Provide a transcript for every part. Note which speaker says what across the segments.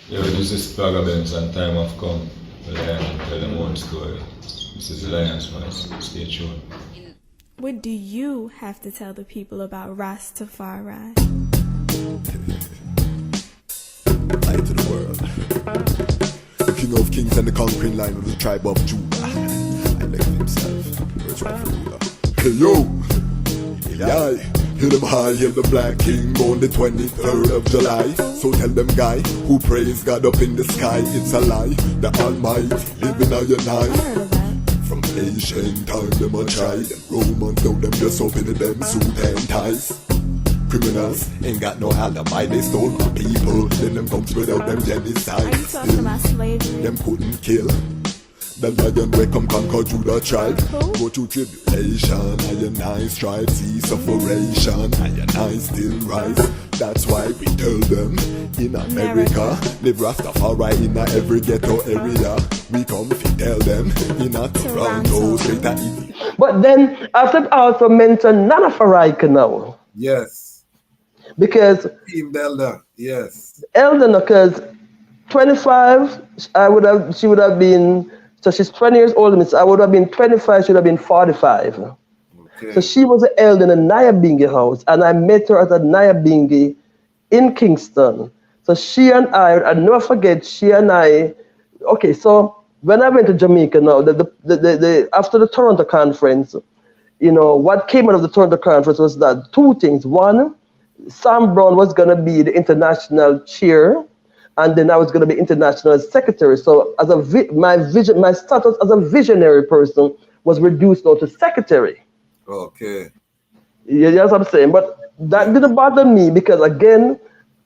Speaker 1: Yo, this is Plugabins and Time have come. The Lion tell them one story. This is the Lion's Voice. Stay tuned.
Speaker 2: What do you have to tell the people about Rastafari?
Speaker 3: Light to the world. The king of kings and the conquering lion of the tribe of Judah. I left himself. Where's my ruler? Hey yo! Yeah. Hear them high, hear the black king born the 23rd of July. So tell them guy who praise God up in the sky, it's a lie. The Almighty living on your
Speaker 2: I
Speaker 3: night.
Speaker 2: heard of that.
Speaker 3: From ancient time them a try. Them Romans know them just open them suit and ties. Criminals ain't got no alibi, they stole my people. Then them come without them genocide.
Speaker 2: Are you talking about slavery?
Speaker 3: Them couldn't kill. The lion will come conquer Judah tribe. Go through tribulation, and I strive, see sufferation, and I still rise. That's why we tell them in America, live Rastafari in every ghetto area. We come to tell them in a Toronto, straight to Italy.
Speaker 4: But then I should also mention Nana Faraika now.
Speaker 5: Yes.
Speaker 4: Because
Speaker 5: Team Elder. Yes.
Speaker 4: Elder, because 25, she would have been, so she's 20 years older than me, so I would have been 25, she would have been 45.
Speaker 5: Okay.
Speaker 4: So she was an elder in a Nyabingi house, and I met her at a Nyabingi in Kingston. So she and I never forget, she and I, okay, so when I went to Jamaica now, after the Toronto conference, you know, what came out of the Toronto conference was that two things. One, Sam Brown was going to be the international chair, and then I was going to be international secretary. So as my status as a visionary person was reduced now to secretary.
Speaker 5: Okay.
Speaker 4: Yeah, that's what I'm saying. But that didn't bother me because, again,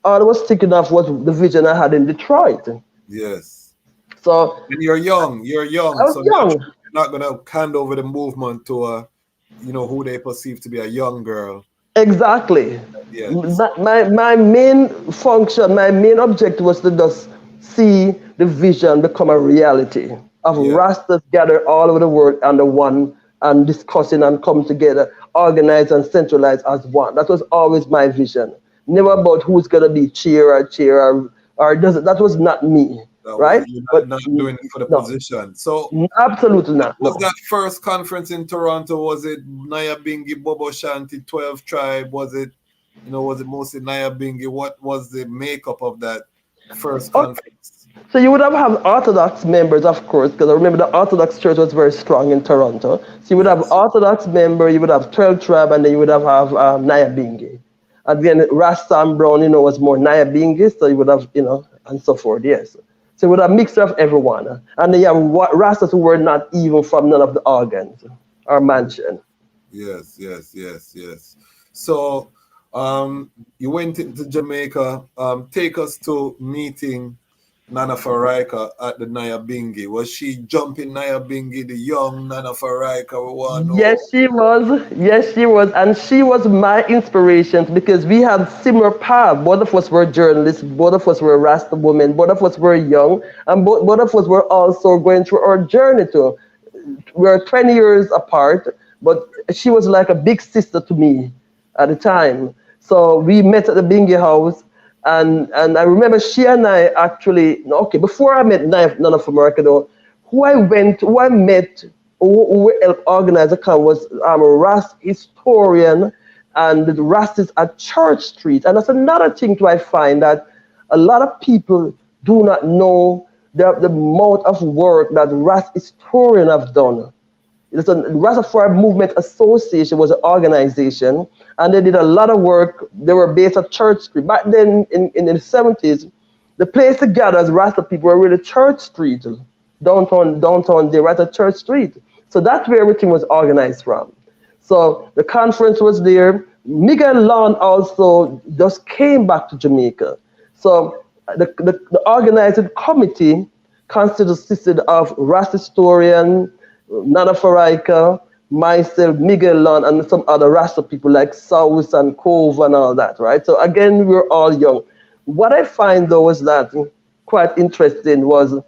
Speaker 4: all I was thinking of was the vision I had in Detroit.
Speaker 5: Yes.
Speaker 4: So
Speaker 5: And you're young. You're young.
Speaker 4: I was
Speaker 5: So
Speaker 4: young.
Speaker 5: you're not going to hand over the movement to who they perceive to be a young girl.
Speaker 4: Exactly.
Speaker 5: Yes.
Speaker 4: My main function, my main objective was to just see the vision become a reality of
Speaker 5: Yeah.
Speaker 4: Rastas gathered all over the world under one and discussing and come together, organized and centralized as one. That was always my vision. Never about who's gonna be chair or doesn't. That was not me, right?
Speaker 5: You're not doing it for the
Speaker 4: no,
Speaker 5: position. So
Speaker 4: absolutely not.
Speaker 5: was
Speaker 4: No.
Speaker 5: that first conference in Toronto? Was it Nyabingi, Bobo Shanti, 12 tribe? Was it mostly Nyabingi? What was the makeup of that first conference?
Speaker 4: So you would have Orthodox members, of course, because I remember the Orthodox Church was very strong in Toronto. So you would have Orthodox member, you would have 12 tribe, and then you would have Nyabingi. And then Sam Brown, was more Nyabingi, so you would have, and so forth, yes. So you would have a mixture of everyone. And then you have Rastas who were not even from none of the organs or mansion.
Speaker 5: Yes. So you went into Jamaica. Take us to meeting Nana Faraika at the Nyabingi. Was she jumping Nyabingi, the young Nana Faraika?
Speaker 4: Yes, she was. Yes, she was. And she was my inspiration because we had similar paths. Both of us were journalists. Both of us were Rasta women. Both of us were young. And both of us were also going through our journey too. We were 20 years apart, but she was like a big sister to me at the time. So we met at the Bingi house. And I remember she and I actually, before I met None of America though, who I met, who helped organize the camp was a Ras historian and the Rastas at Church Street. And that's another thing I find that a lot of people do not know the amount of work that Ras historian have done. The Rastafari Movement Association was an organization, and they did a lot of work. They were based at Church Street. Back then, in the 70s, the place to gather as Rasta people were really Church Street, downtown there, right at Church Street. So that's where everything was organized from. So the conference was there. Miguel Lawn also just came back to Jamaica. So the organizing committee consisted of Rasta historian, Nana Faraika, myself, Miguel Lawn, and some other Rasta people like South and Cove and all that, right? So again, we were all young. What I find though was that quite interesting was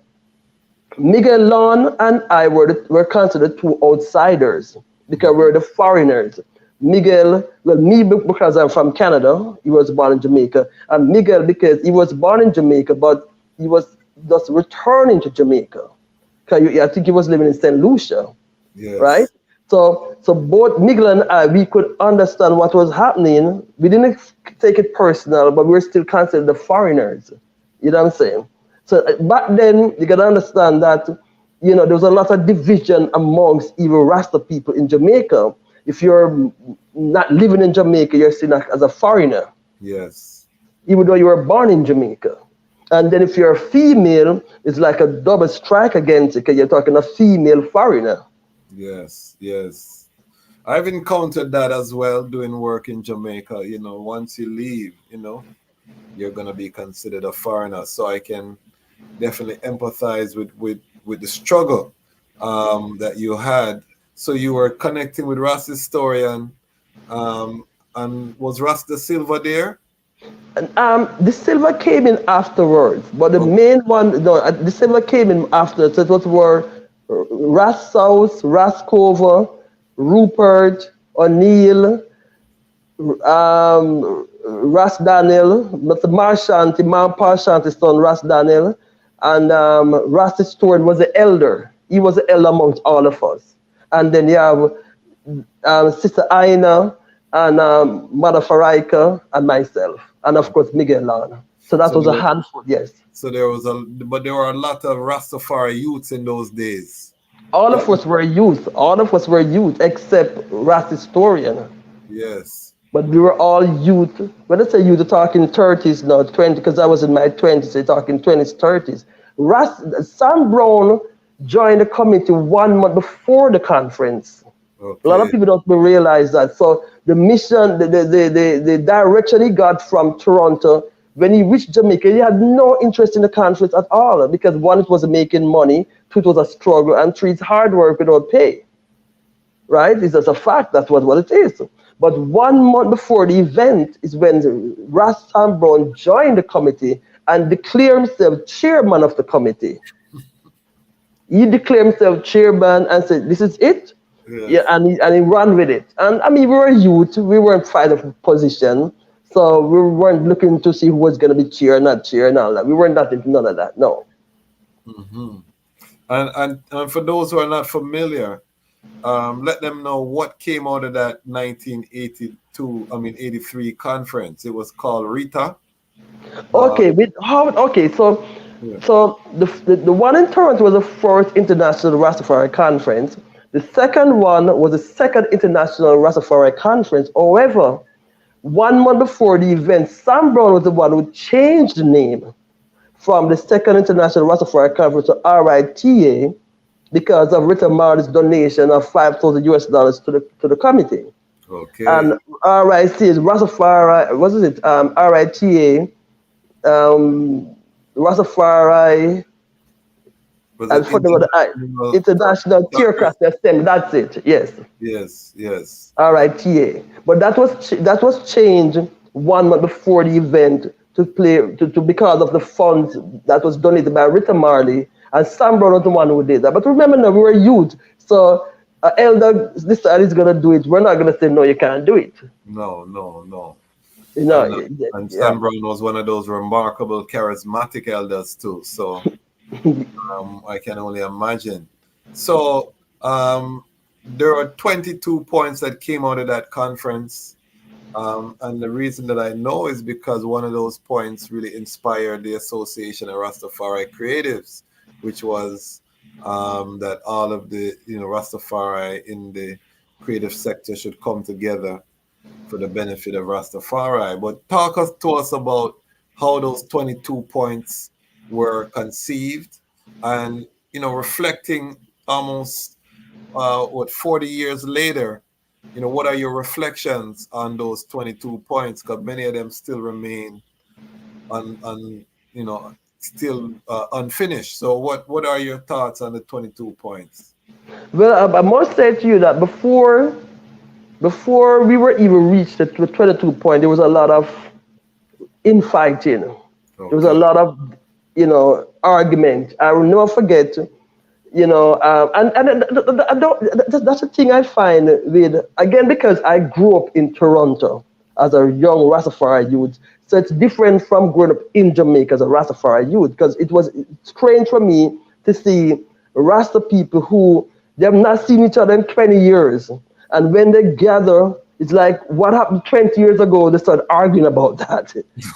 Speaker 4: Miguel Lawn and I were considered two outsiders because we're the foreigners. Miguel, me because I'm from Canada, he was born in Jamaica, and Miguel because he was born in Jamaica, but he was just returning to Jamaica. Cause I think he was living in St. Lucia, right?
Speaker 5: Yes.
Speaker 4: So both Miguel and I, we could understand what was happening. We didn't take it personal, but we were still considered the foreigners. You know what I'm saying? So back then, you gotta understand that, there was a lot of division amongst even Rasta people in Jamaica. If you're not living in Jamaica, you're seen as a foreigner,
Speaker 5: Yes.
Speaker 4: even though you were born in Jamaica. And then if you're a female, it's like a double strike against it, because you're talking a female foreigner.
Speaker 5: Yes. Yes. I've encountered that as well doing work in Jamaica. Once you leave, you're gonna be considered a foreigner. So I can definitely empathize with the struggle that you had. So you were connecting with Ras historian, and was Ras da Silva there?
Speaker 4: The silver came in afterwards, but the
Speaker 5: Oh,
Speaker 4: main one, no, the silver came in after. So it was were Ras South, Ras Cover, Rupert, O'Neill, Ras Daniel, Mr. Marshanti, Mount Parshanti's son, Ras Daniel, and Ras Stewart was the elder. He was the elder amongst all of us. And then you have Sister Aina and Mother Faraika and myself, and of course Miguel Lana. So that
Speaker 5: so
Speaker 4: was a
Speaker 5: there,
Speaker 4: handful, yes.
Speaker 5: so there were a lot of Rastafari youths in those days.
Speaker 4: All of us were youth. All of us were youth except Ras historian.
Speaker 5: Yes.
Speaker 4: But we were all youth. When I say youth, you're talking 30s now, 20, because I was in my 20s, so you're talking 20s, 30s. Sam Brown joined the committee 1 month before the conference. A lot of
Speaker 5: Okay.
Speaker 4: people don't realize that. So the mission, the direction he got from Toronto, when he reached Jamaica, he had no interest in the conference at all, because one, it wasn't making money, two, it was a struggle, and three, it's hard work without pay. Right? It's just a fact. That's what it is. But 1 month before the event is when Ras Sam Brown joined the committee and declared himself chairman of the committee. He declared himself chairman and said, "This is it." Yeah,
Speaker 5: Yes.
Speaker 4: and he ran with it. And I mean, we were youth. We weren't fighting for position, so we weren't looking to see who was going to be chair, not chair, and all that. We weren't that into none of that. No.
Speaker 5: Hmm. And for those who are not familiar, let them know what came out of that 83 conference. It was called Rita.
Speaker 4: Okay, okay, so
Speaker 5: Yeah.
Speaker 4: the one in Toronto was the first international Rastafari conference. The second one was the second international Rastafari conference. However, 1 month before the event, Sam Brown was the one who changed the name from the second international Rastafari conference to RITA because of Rita Marley's donation of $5,000 to the committee.
Speaker 5: Okay.
Speaker 4: And RIT is Rastafari, what is it? RITA, Rastafari,
Speaker 5: Was
Speaker 4: I
Speaker 5: it
Speaker 4: forgot the International Theocracy Assembly. That's it. Yes,
Speaker 5: Yes. Yes.
Speaker 4: RITA. But that was changed 1 month before the event to because of the funds that was donated by Rita Marley, and Sam Brown was the one who did that. But remember now, we were youth, so elder decided he's gonna do it. We're not gonna say no, you can't do it.
Speaker 5: No. No.
Speaker 4: You know,
Speaker 5: And
Speaker 4: yeah.
Speaker 5: Stan Brown was one of those remarkable, charismatic elders too. So I can only imagine. So there are 22 points that came out of that conference. And the reason that I know is because one of those points really inspired the Association of Rastafari Creatives, which was that all of the Rastafari in the creative sector should come together for the benefit of Rastafari. But talk to us about how those 22 points were conceived, and reflecting almost 40 years later. What are your reflections on those 22 points? Because many of them still remain still unfinished. So what are your thoughts on the 22 points?
Speaker 4: Well, I must say to you that before we were even reached the 22 point, there was a lot of infighting. There was a
Speaker 5: Okay.
Speaker 4: lot of, argument. I will never forget, I don't, that's the thing I find with, again, because I grew up in Toronto as a young Rastafari youth. So it's different from growing up in Jamaica as a Rastafari youth, because it was strange for me to see Rasta people who they have not seen each other in 20 years. And when they gather, it's like, what happened 20 years ago? They start arguing about that.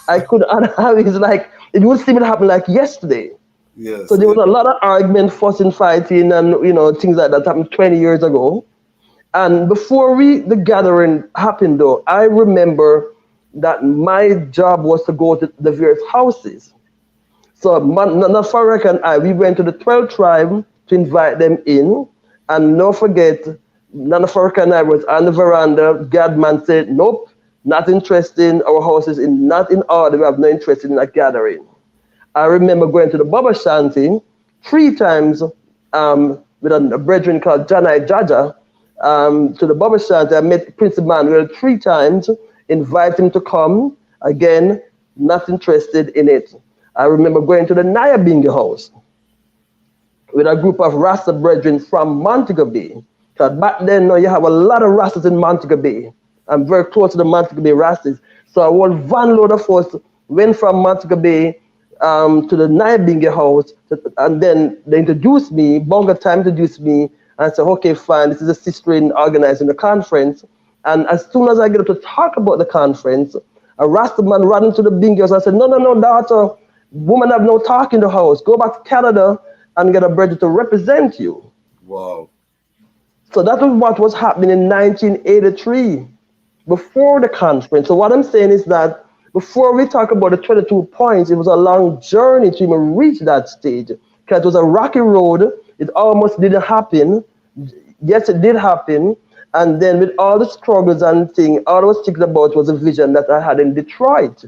Speaker 4: I could, it's like, it would seem to happen like yesterday.
Speaker 5: Yes.
Speaker 4: So there was a lot of argument, fussing, fighting, and things like that happened 20 years ago. And before the gathering happened, though, I remember that my job was to go to the various houses. So Nana Farrak and we went to the 12 tribe to invite them in. And don't forget, Nana Farrak and I was on the veranda. Gadman said, nope, not interested. Our house is not in order. We have no interest in that gathering. I remember going to the Baba Shanti 3 times with a brethren called Janai Jaja. To the Baba Shanti, I met Prince Emmanuel 3 times, invite him to come. Again, not interested in it. I remember going to the Nyabingi house with a group of Rasta brethren from Montego Bay. Because back then, you have a lot of Rastas in Montego Bay. I'm very close to the Montego Bay Rastas. So a whole van load of us went from Montego Bay to the Nyabingi house. And then they introduced me, Bonga Time introduced me, and said, okay, fine, this is a sister in organizing the conference. And as soon as I get up to talk about the conference, a Rasta man ran into the Bingi house and said, no, daughter, woman have no talk in the house. Go back to Canada and get a brother to represent you.
Speaker 5: Wow.
Speaker 4: So that was what was happening in 1983, before the conference. So what I'm saying is that before we talk about the 22 points, it was a long journey to even reach that stage, because it was a rocky road. It almost didn't happen. Yes, it did happen. And then with all the struggles and things, all I was thinking about was a vision that I had in Detroit.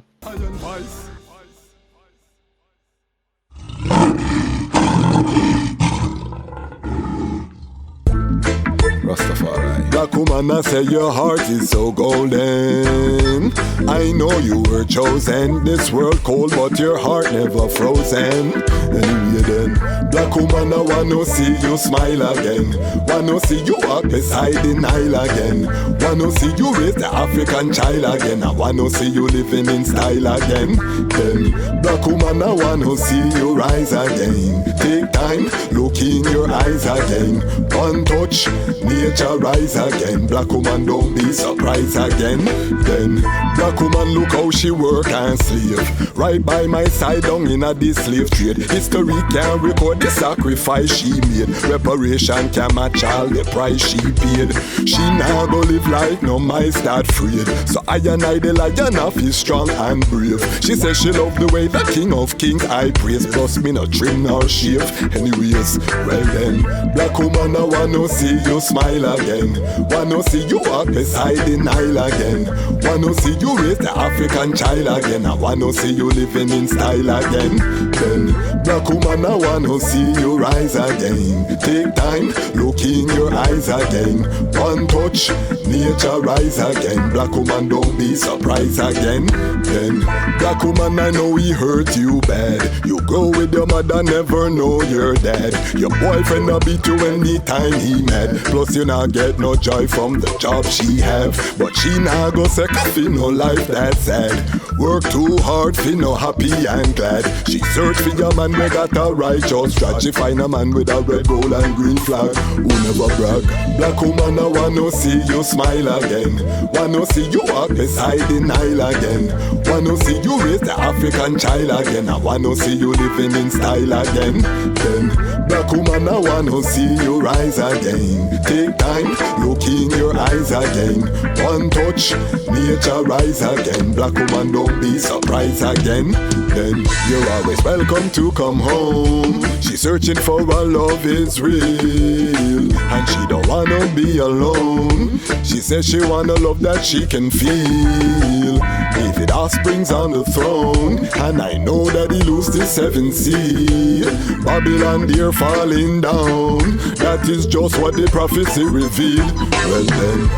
Speaker 3: Rastafari. Black woman, I say your heart is so golden. I know you were chosen. This world cold, but your heart never frozen. Anyway then, black woman, I wanna see you smile again. Wanna see you walk beside the Nile again. Wanna see you raise the African child again. I wanna see you living in style again. Then, black woman, I wanna see you rise again. Take time, look in your eyes again. One touch, nature rise again. Black woman, don't be surprised again. Then, black woman, look how she work and slave. Right by my side down in a this slave trade. History can record the sacrifice she made. Reparation can match all the price she paid. She now go live like no mice that afraid. So I and I the lion of is strong and brave. She says she love the way the king of kings I praise. Plus me no trim nor shave. Anyways, well then, black woman, I wanna see you smile again. Wanna see you walk beside the Nile again. Wanna see you raise the African child again. I wanna see you living in style again. Then, black woman, I wanna see you rise again. Take time, look in your eyes again. One touch, nature rise again. Black woman, don't be surprised again. Then, black woman, I know he hurt you bad. You grow with your mother, never know you're dead. Your boyfriend a beat you anytime he mad. Plus you not get no joy from the job she have. But she not go second fi no life that sad. Work too hard fi no happy and glad. She search for your man we got a righteous drag. She find a man with a red, gold and green flag who never brag. Black woman, I wanna see you smile again. Wanna see you walk beside the Nile again. Wanna see you raise the African child again. I wanna see you living in style again. Then, black woman, I wanna see you rise again. Take time, look in your eyes again. One touch, nature rise again. Black woman, don't be surprised again. Then, you're always welcome to come home. She's searching for a love is real, and she don't wanna be alone. She says she wanna love that she can feel. David Offspring's on the throne, and I know that he loosed the 7th seal. Babylon dear falling down, that is just what the prophecy revealed. Well then,